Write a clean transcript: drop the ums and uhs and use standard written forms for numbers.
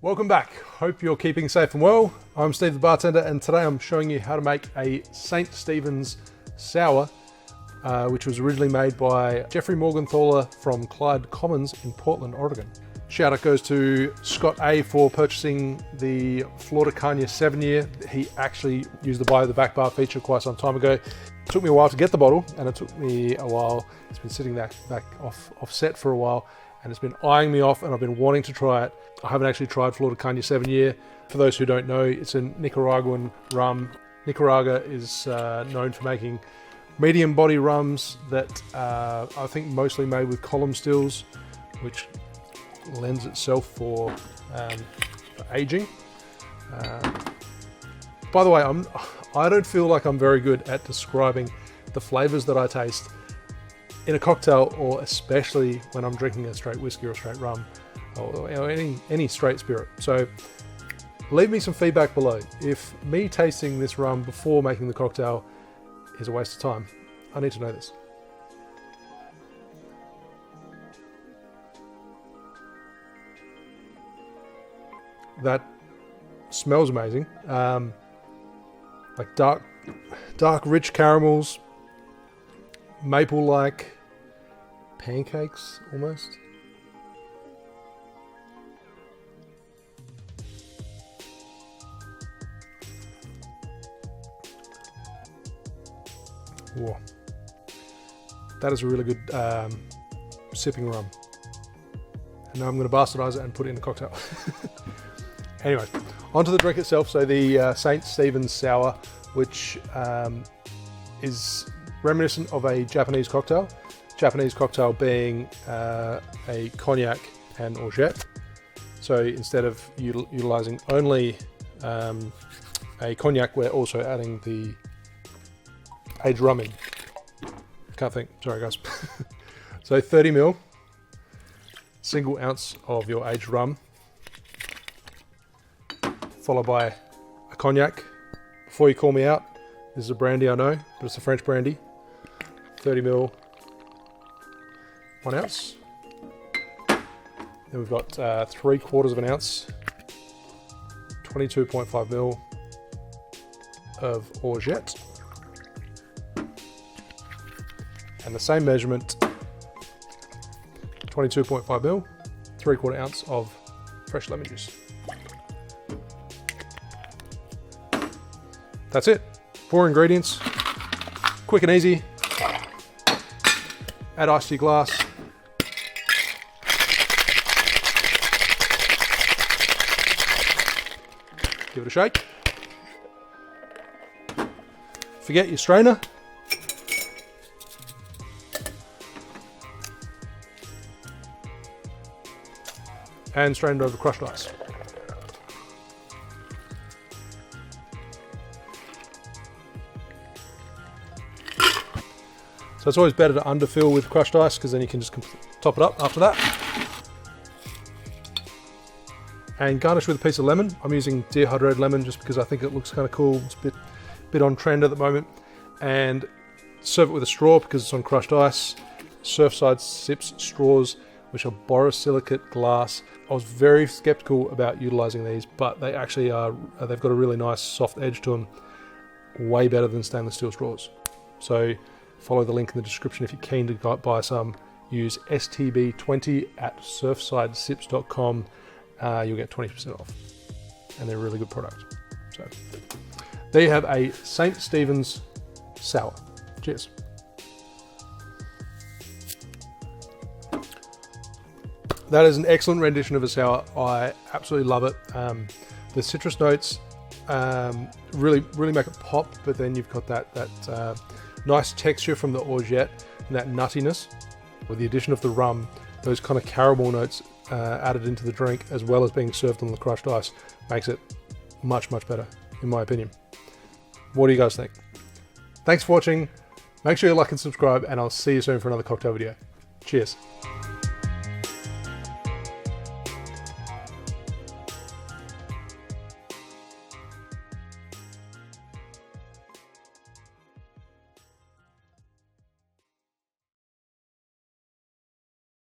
Welcome back. Hope you're keeping safe and well. I'm Steve the Bartender, and today I'm showing you how to make a St. Stephen's Sour, which was originally made by Jeffrey Morgenthaler from Clyde Commons in Portland, Oregon. Shout out goes to Scott A for purchasing the Florida Cognac 7-year. He actually used the buy the back bar feature quite some time ago. It took me a while to get the bottle, and it took me a while. It's been sitting back offset for a while, and it's been eyeing me off, and I've been wanting to try it. I haven't actually tried Florida Cognac 7-year. For those who don't know, it's a Nicaraguan rum. Nicaragua is known for making medium body rums that I think mostly made with column stills, which lends itself for aging. By the way, I don't feel like I'm very good at describing the flavors that I taste in a cocktail, or especially when I'm drinking a straight whiskey or a straight rum, or any straight spirit. So leave me some feedback below. If me tasting this rum before making the cocktail is a waste of time, I need to know this. That smells amazing. Like dark rich caramels, maple-like pancakes almost. Whoa. That is a really good sipping rum. And now I'm going to bastardize it and put it in a cocktail. Anyways, onto the drink itself. So the St. Stephen's Sour, which is reminiscent of a Japanese cocktail. Japanese cocktail being a cognac and orgeat. So instead of utilizing only a cognac, we're also adding the aged rum in. Can't think, sorry guys. So 30 ml, single ounce of your aged rum, followed by a cognac. Before you call me out, this is a brandy, I know, but it's a French brandy. 30 ml, 1 ounce. Then we've got 3/4 of an ounce, 22.5 ml of orgeat. And the same measurement, 22.5 ml, 3/4 ounce of fresh lemon juice. That's it. 4 ingredients, quick and easy. Add ice to your glass. Give it a shake. Forget your strainer. And strain it over crushed ice. So it's always better to underfill with crushed ice, because then you can just top it up after that. And garnish with a piece of lemon. I'm using dehydrated lemon just because I think it looks kind of cool. It's a bit on trend at the moment. And serve it with a straw because it's on crushed ice. Surfside Sips straws, which are borosilicate glass. I was very skeptical about utilizing these, but they actually are, they've got a really nice soft edge to them. Way better than stainless steel straws. So follow the link in the description if you're keen to buy some. Use STB20 at surfsidesips.com. You'll get 20% off. And they're a really good product. So there you have a St. Stephen's Sour. Cheers. That is an excellent rendition of a sour. I absolutely love it. The citrus notes really make it pop, but then you've got that nice texture from the orgeat and that nuttiness. With the addition of the rum, those kind of caramel notes added into the drink, as well as being served on the crushed ice, makes it much better, in my opinion. What do you guys think? Thanks for watching. Make sure you like and subscribe, and I'll see you soon for another cocktail video. Cheers.